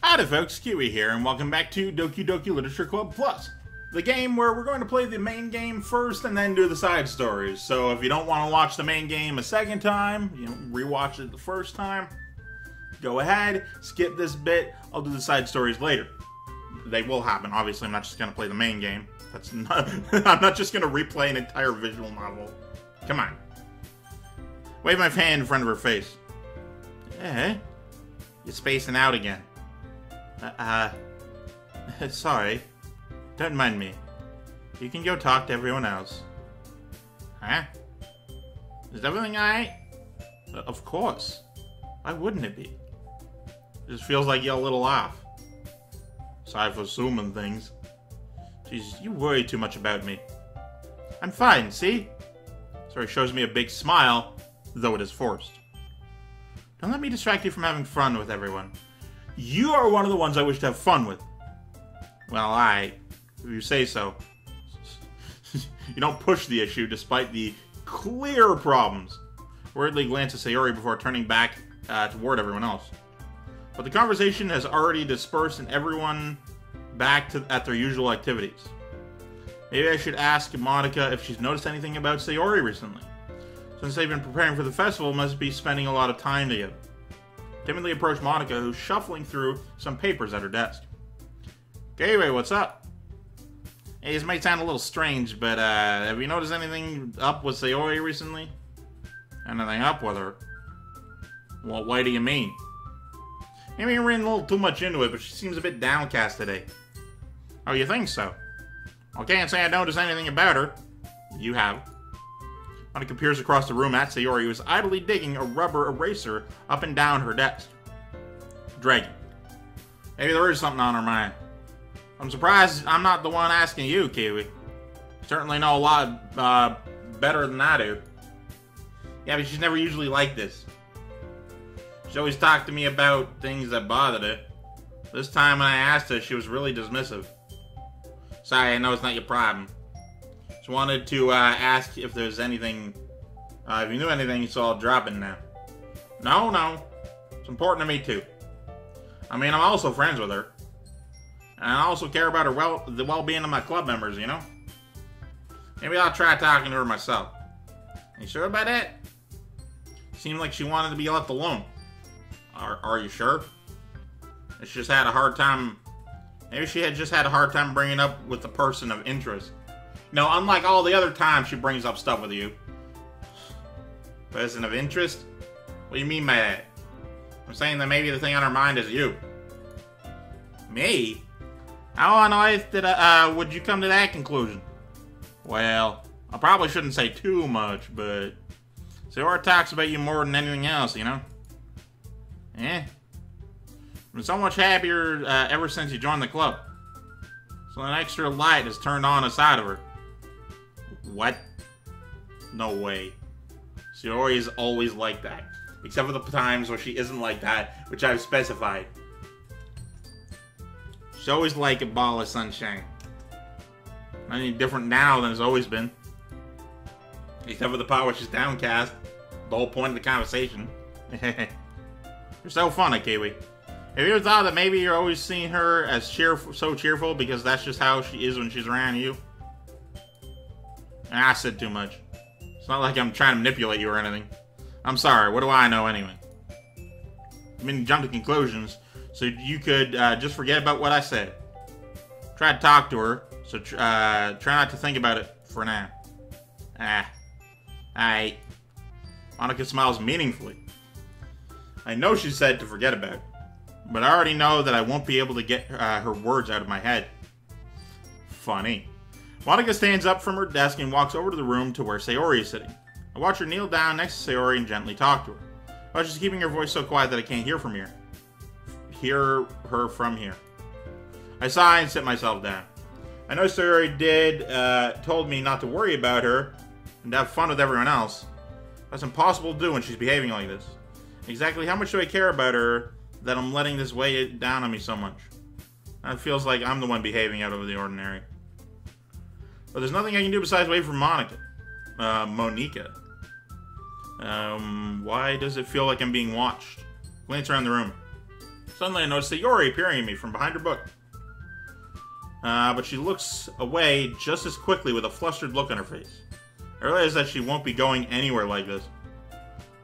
Howdy folks, Keywii here, and welcome back to Doki Doki Literature Club Plus, the game where we're going to play the main game first and then do the side stories. So if you don't want to watch the main game a second time, rewatch it the first time, go ahead, skip this bit, I'll do the side stories later. They will happen, obviously. I'm not just going to play the main game. That's not, I'm not just going to replay an entire visual novel. Come on. Wave my hand in front of her face. Eh? You're spacing out again. Sorry. Don't mind me. You can go talk to everyone else. Huh? Is everything alright? Of course. Why wouldn't it be? It just feels like you're a little off. Sorry for assuming things. Jeez, you worry too much about me. I'm fine, see? Sayori shows me a big smile, though it is forced. Don't let me distract you from having fun with everyone. You are one of the ones I wish to have fun with. Well, if you say so. You don't push the issue despite the clear problems. Worriedly glance at Sayori before turning back toward everyone else. But the conversation has already dispersed and everyone back at their usual activities. Maybe I should ask Monica if she's noticed anything about Sayori recently. Since they've been preparing for the festival, must be spending a lot of time together. Timidly approached Monica, who's shuffling through some papers at her desk. Keywii, what's up? Hey, this might sound a little strange, but have you noticed anything up with Sayori recently? Anything up with her? Well, what do you mean? Maybe you're reading a little too much into it, but she seems a bit downcast today. Oh, you think so? I can't say I noticed anything about her. You have. Monica peers across the room at Sayori, who is idly digging a rubber eraser up and down her desk. Dragging. Maybe there is something on her mind. I'm surprised I'm not the one asking you, Keywii. Certainly know a lot better than I do. Yeah, but she's never usually like this. She always talked to me about things that bothered her. This time when I asked her, she was really dismissive. Sorry, I know it's not your problem. Just wanted to ask if there's anything, if you knew anything, so I'll drop it now. No. It's important to me too. I mean, I'm also friends with her. And I also care about her the well-being of my club members, you know? Maybe I'll try talking to her myself. You sure about that? Seemed like she wanted to be left alone. Are you sure? She just had a hard time. Maybe she had just had a hard time bringing up with the person of interest. No, unlike all the other times she brings up stuff with you. Person of interest? What do you mean by that? I'm saying that maybe the thing on her mind is you. Me? How on earth would you come to that conclusion? Well, I probably shouldn't say too much, but Sayori talks about you more than anything else, you know? Eh? I've been so much happier ever since you joined the club. So an extra light has turned on inside of her. What? No way. Sayori is always like that. Except for the times where she isn't like that, which I've specified. She's always like a ball of sunshine. Not any different now than it's always been. Except for the part where she's downcast. The whole point of the conversation. You're so funny, Keywii. Have you ever thought that maybe you're always seeing her as so cheerful because that's just how she is when she's around you? I said too much. It's not like I'm trying to manipulate you or anything. I'm sorry, what do I know anyway? I mean, jump to conclusions, so you could just forget about what I said. Try to talk to her, so try not to think about it for now. Alright. Monica smiles meaningfully. I know she said to forget about it, but I already know that I won't be able to get her words out of my head. Funny. Monica stands up from her desk and walks over to the room to where Sayori is sitting. I watch her kneel down next to Sayori and gently talk to her. But she's keeping her voice so quiet that I can't hear her from here. I sigh and sit myself down. I know Sayori told me not to worry about her and to have fun with everyone else. That's impossible to do when she's behaving like this. Exactly how much do I care about her that I'm letting this weigh down on me so much? It feels like I'm the one behaving out of the ordinary. But there's nothing I can do besides wait for Monica. Why does it feel like I'm being watched? Glance around the room. Suddenly I notice Sayori peering at me from behind her book. But she looks away just as quickly with a flustered look on her face. I realize that she won't be going anywhere like this.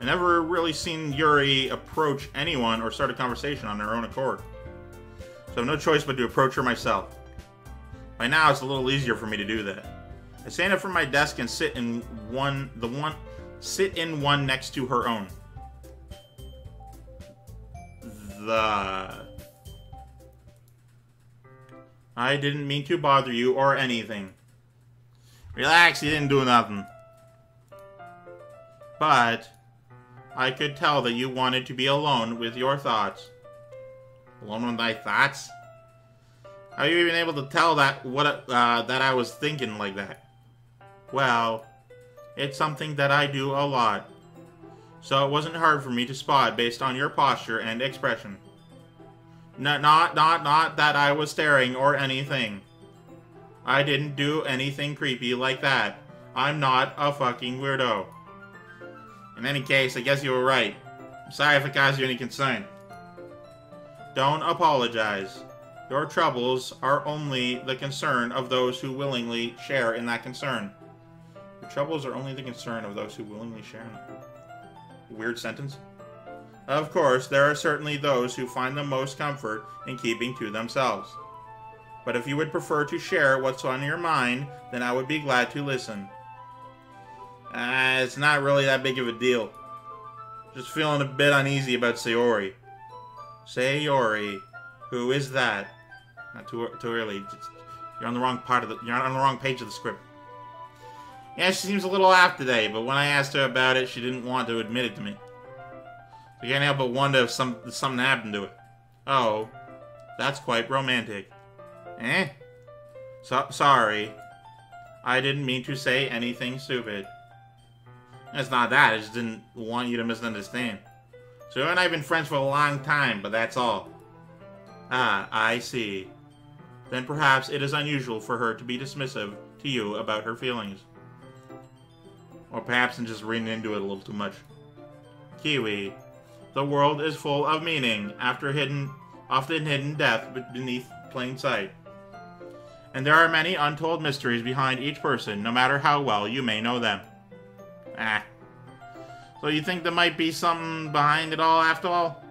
I never really seen Yuri approach anyone or start a conversation on her own accord. So I have no choice but to approach her myself. By now it's a little easier for me to do that. I stand up from my desk and sit in one next to her own. I didn't mean to bother you or anything. Relax, you didn't do nothing. But I could tell that you wanted to be alone with your thoughts. Alone with my thoughts? How are you even able to tell that that I was thinking like that? Well, it's something that I do a lot. So it wasn't hard for me to spot based on your posture and expression. Not that I was staring or anything. I didn't do anything creepy like that. I'm not a fucking weirdo. In any case, I guess you were right. I'm sorry if it caused you any concern. Don't apologize. Your troubles are only the concern of those who willingly share in that concern. Your troubles are only the concern of those who willingly share in that. Weird sentence. Of course, there are certainly those who find the most comfort in keeping to themselves. But if you would prefer to share what's on your mind, then I would be glad to listen. It's not really that big of a deal. Just feeling a bit uneasy about Sayori. Sayori, who is that? Not too early. You're on the wrong you're on the wrong page of the script. Yeah, she seems a little off today, but when I asked her about it, she didn't want to admit it to me. I can't help but wonder if something happened to it. Oh, that's quite romantic. Eh? Sorry. I didn't mean to say anything stupid. It's not that, I just didn't want you to misunderstand. So you and I have been friends for a long time, but that's all. Ah, I see. Then perhaps it is unusual for her to be dismissive to you about her feelings. Or perhaps I'm just reading into it a little too much. Keywii. The world is full of meaning, often hidden depth beneath plain sight. And there are many untold mysteries behind each person, no matter how well you may know them. Ah. So you think there might be something behind it all after all?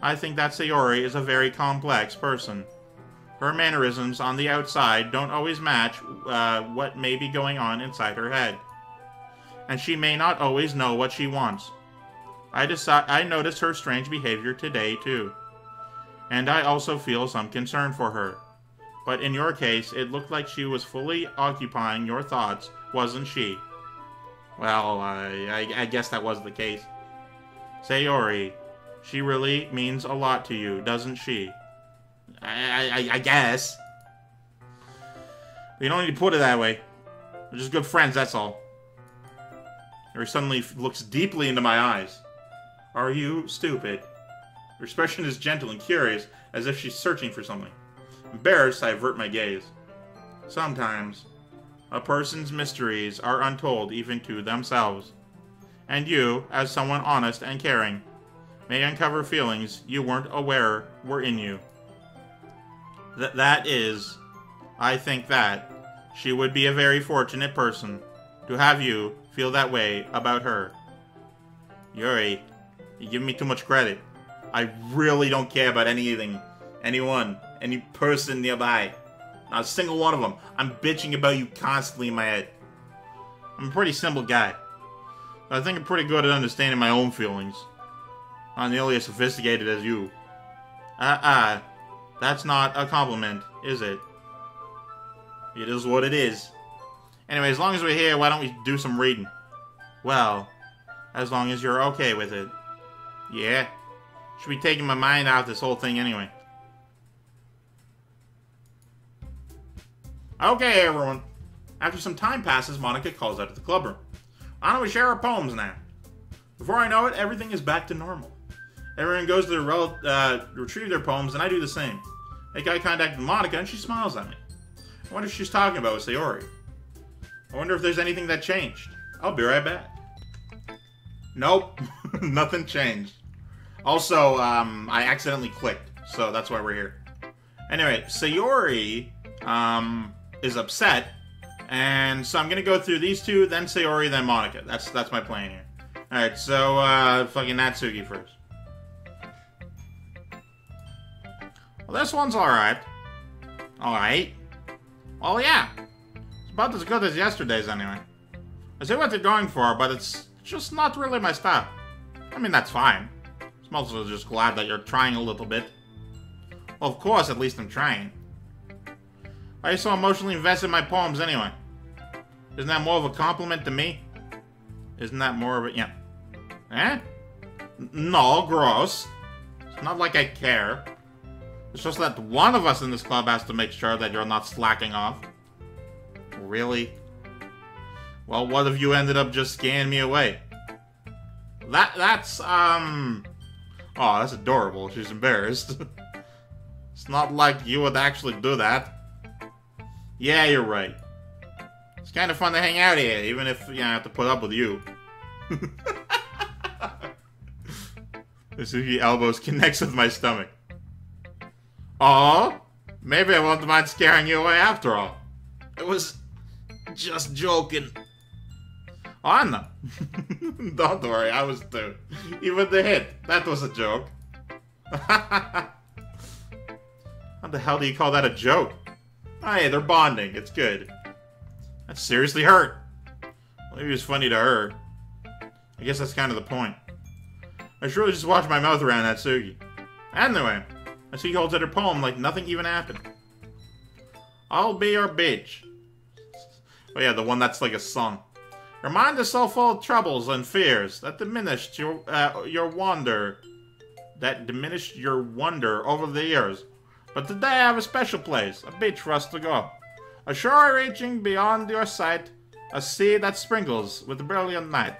I think that Sayori is a very complex person. Her mannerisms on the outside don't always match what may be going on inside her head. And she may not always know what she wants. I noticed her strange behavior today, too. And I also feel some concern for her. But in your case, it looked like she was fully occupying your thoughts, wasn't she? Well, I guess that was the case. Sayori, she really means a lot to you, doesn't she? I guess. You don't need to put it that way. We're just good friends, that's all. Her suddenly looks deeply into my eyes. Are you stupid? Her expression is gentle and curious, as if she's searching for something. Embarrassed, I avert my gaze. Sometimes, a person's mysteries are untold even to themselves. And you, as someone honest and caring, may uncover feelings you weren't aware were in you. That is, I think that she would be a very fortunate person to have you feel that way about her. Yuri, you give me too much credit. I really don't care about anything, anyone, any person nearby. Not a single one of them. I'm bitching about you constantly in my head. I'm a pretty simple guy. I think I'm pretty good at understanding my own feelings. Not nearly as sophisticated as you. That's not a compliment, is it? It is what it is. Anyway, as long as we're here, why don't we do some reading? Well, as long as you're okay with it. Yeah. Should be taking my mind out of this whole thing anyway. Okay, everyone. After some time passes, Monica calls out of the club room. Why don't we share our poems now? Before I know it, everything is back to normal. Everyone goes to retrieve their poems, and I do the same. Make eye contact with Monica, and she smiles at me. I wonder if she's talking about with Sayori. I wonder if there's anything that changed. I'll be right back. Nope, nothing changed. Also, I accidentally clicked, so that's why we're here. Anyway, Sayori, is upset, and so I'm gonna go through these two, then Sayori, then Monica. That's my plan here. Alright, so, fucking Natsuki first. Well, this one's alright. Alright. Well, yeah. It's about as good as yesterday's, anyway. I see what they're going for, but it's just not really my style. I mean, that's fine. I'm mostly just glad that you're trying a little bit. Well, of course, at least I'm trying. Why are you so emotionally invested in my poems, anyway? Isn't that more of a compliment to me? Isn't that more of a... yeah. Eh? No, gross. It's not like I care. It's just that one of us in this club has to make sure that you're not slacking off. Really? Well, what if you ended up just scaring me away? That's, oh, that's adorable. She's embarrassed. It's not like you would actually do that. Yeah, you're right. It's kind of fun to hang out here, even if, you know, I have to put up with you. Suzuki elbows connects with my stomach. Oh, maybe I won't mind scaring you away after all. It was just joking. Oh, I know. Don't worry, I was too. Even the hit, that was a joke. What the hell do you call that a joke? Oh, hey, they're bonding. It's good. That seriously hurt. Maybe it was funny to her. I guess that's kind of the point. I should really just watch my mouth around Natsuki. Anyway, Natsuki holds out her poem like nothing even happened. I'll be your bitch. Oh yeah, the one that's like a song. Your mind is so full of troubles and fears that diminished your wonder. That diminished your wonder over the years. But today I have a special place, a beach for us to go. A shore reaching beyond your sight, a sea that sprinkles with a brilliant night.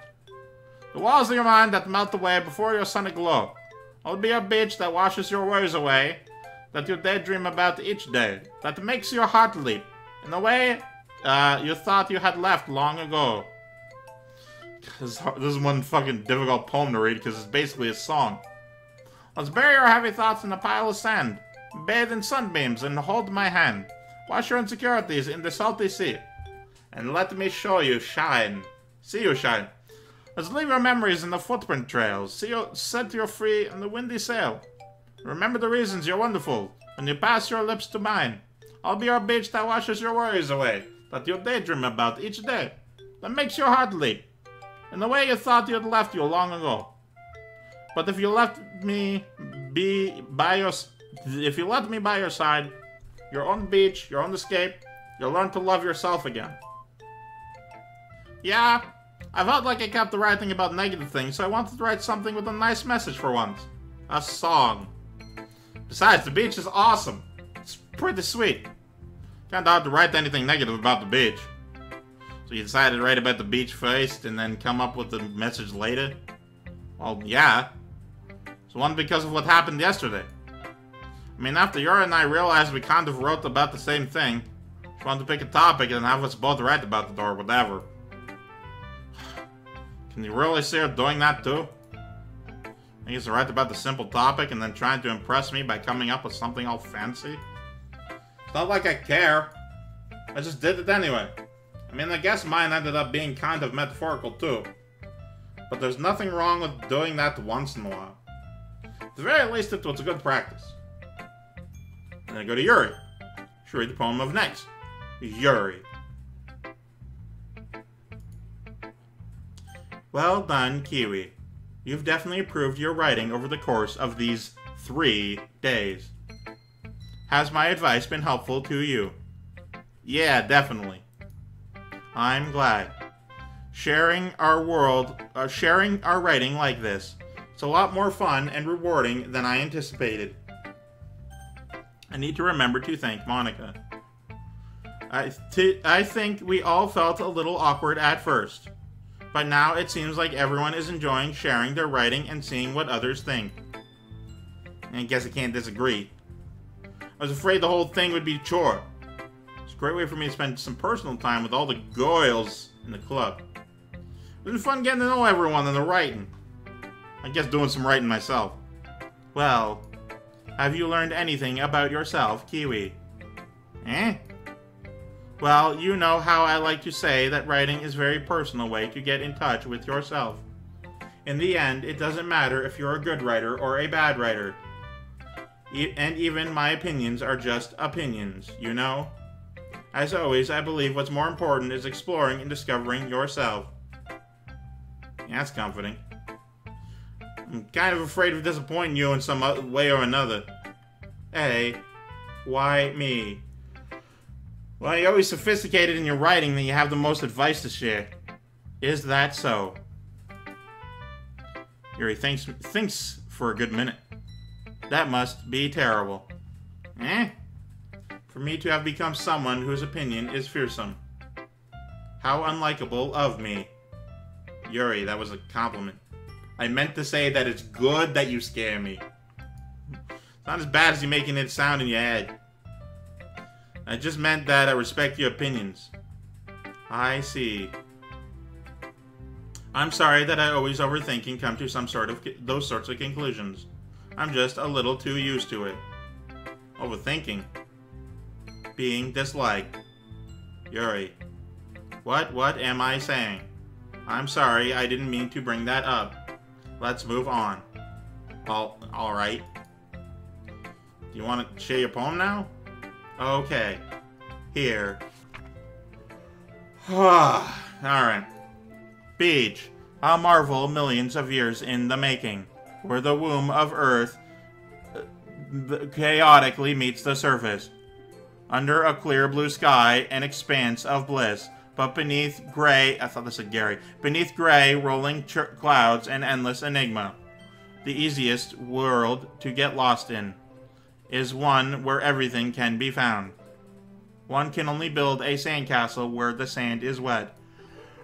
The walls of your mind that melt away before your sunny glow. I'll be a beach that washes your worries away, that you daydream about each day, that makes your heart leap, in a way you thought you had left long ago. This is one fucking difficult poem to read because it's basically a song. Let's bury our heavy thoughts in a pile of sand, bathe in sunbeams and hold my hand. Wash your insecurities in the salty sea, and let me show you shine. See you shine. Let's leave your memories in the footprint trails. Set you free in the windy sail. Remember the reasons you're wonderful when you pass your lips to mine. I'll be your beach that washes your worries away, that you daydream about each day, that makes your heart leap, in the way you thought you'd left you long ago. But if you let me by your side, your own beach, your own escape, you'll learn to love yourself again. Yeah, I felt like I kept writing about negative things, so I wanted to write something with a nice message for once. A song. Besides, the beach is awesome. It's pretty sweet. Kinda hard to write anything negative about the beach. So you decided to write about the beach first and then come up with the message later? Well, yeah. It's one because of what happened yesterday. I mean, after Yuri and I realized we kind of wrote about the same thing, just wanted to pick a topic and have us both write about it or whatever. Can you really see her doing that too? I guess to write about the simple topic and then trying to impress me by coming up with something all fancy? It's not like I care. I just did it anyway. I mean, I guess mine ended up being kind of metaphorical too. But there's nothing wrong with doing that once in a while. At the very least, it was a good practice. And I go to Yuri. She'll read the poem of next. Yuri. Well done, Keywii. You've definitely improved your writing over the course of these 3 days. Has my advice been helpful to you? Yeah, definitely. I'm glad. Sharing our writing like this. It's a lot more fun and rewarding than I anticipated. I need to remember to thank Monica. I think we all felt a little awkward at first. But now it seems like everyone is enjoying sharing their writing and seeing what others think. I guess I can't disagree. I was afraid the whole thing would be a chore. It's a great way for me to spend some personal time with all the goyles in the club. It was fun getting to know everyone and the writing. I guess doing some writing myself. Well, have you learned anything about yourself, Keywii? Eh? Well, you know how I like to say that writing is a very personal way to get in touch with yourself. In the end, it doesn't matter if you're a good writer or a bad writer. And even my opinions are just opinions, you know? As always, I believe what's more important is exploring and discovering yourself. Yeah, that's comforting. I'm kind of afraid of disappointing you in some way or another. Hey, why me? Well, you're always sophisticated in your writing, then you have the most advice to share. Is that so? Yuri thinks for a good minute. That must be terrible. Eh? For me to have become someone whose opinion is fearsome. How unlikable of me. Yuri, that was a compliment. I meant to say that it's good that you scare me. It's not as bad as you're making it sound in your head. I just meant that I respect your opinions. I see. I'm sorry that I always overthink and come to some sort of those sorts of conclusions. I'm just a little too used to it. Overthinking. Being disliked. Yuri. What am I saying? I'm sorry, I didn't mean to bring that up. Let's move on. Alright. Do you want to share your poem now? Okay. Here. Alright. Beach. A marvel millions of years in the making. Where the womb of Earth chaotically meets the surface. Under a clear blue sky, an expanse of bliss. But beneath gray, I thought this said Gary. Beneath gray, rolling clouds, an endless enigma. The easiest world to get lost in is one where everything can be found. One can only build a sandcastle where the sand is wet.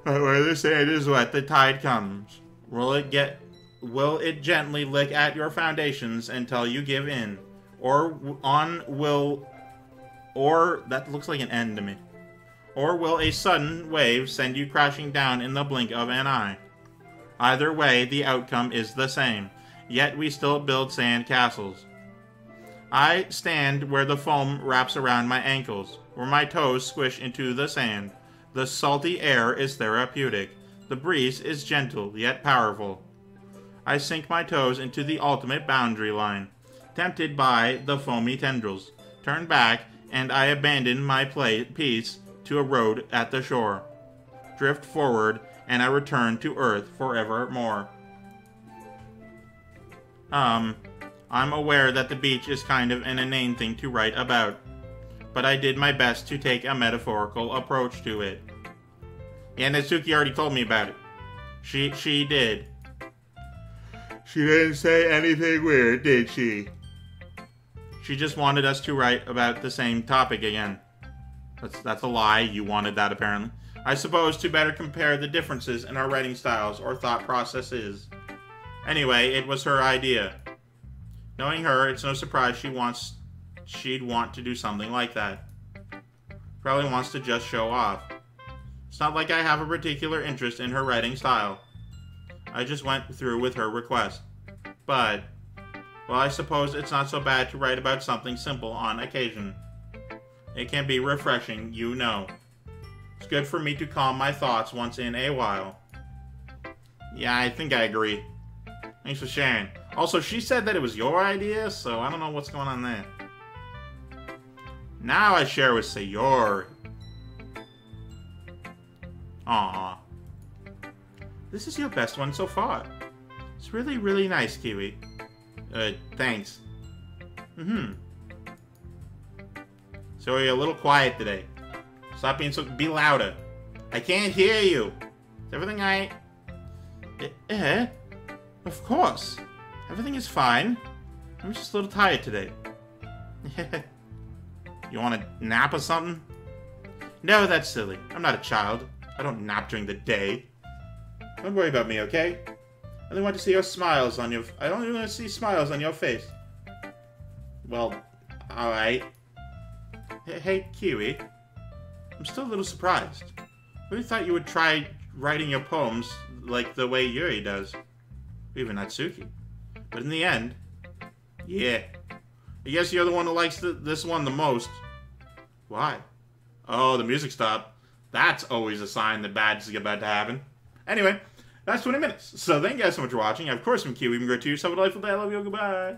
Where the sand is wet, the tide comes. Will it gently lick at your foundations until you give in? Or that looks like an N to me. Or will a sudden wave send you crashing down in the blink of an eye? Either way, the outcome is the same. Yet we still build sand castles. I stand where the foam wraps around my ankles, where my toes squish into the sand. The salty air is therapeutic. The breeze is gentle, yet powerful. I sink my toes into the ultimate boundary line, tempted by the foamy tendrils. Turn back, and I abandon my piece to a road at the shore. Drift forward, and I return to Earth forevermore. I'm aware that the beach is kind of an inane thing to write about, but I did my best to take a metaphorical approach to it. Yeah, Natsuki already told me about it. She did. She didn't say anything weird, did she? She just wanted us to write about the same topic again. That's a lie. You wanted that, apparently. I suppose to better compare the differences in our writing styles or thought processes. Anyway, it was her idea. Knowing her, it's no surprise she'd want to do something like that. Probably wants to just show off. It's not like I have a particular interest in her writing style. I just went through with her request. But, well, I suppose it's not so bad to write about something simple on occasion. It can be refreshing, you know. It's good for me to calm my thoughts once in a while. Yeah, I think I agree. Thanks for sharing. Also, she said that it was your idea, so I don't know what's going on there. Now I share with Sayori. Aww. This is your best one so far. It's really, really nice, Keywii. Thanks. So you're a little quiet today. Stop being so... Be louder. I can't hear you. Is everything alright? Of course. Everything is fine. I'm just a little tired today. You want a nap or something? No, that's silly. I'm not a child. I don't nap during the day. Don't worry about me, okay? I only want to see your smiles on your... I only want to see smiles on your face. Well, alright. Hey, Keywii. I'm still a little surprised. I really thought you would try writing your poems like the way Yuri does. Or even Natsuki. But in the end, Yeah. I guess you're the one who likes this one the most. Why? Oh, the music stopped. That's always a sign that bad is about to happen. Anyway, that's 20 minutes. So thank you guys so much for watching. Of course, I'm Keywii. Great to yourself. Have a delightful day. I love you. Goodbye.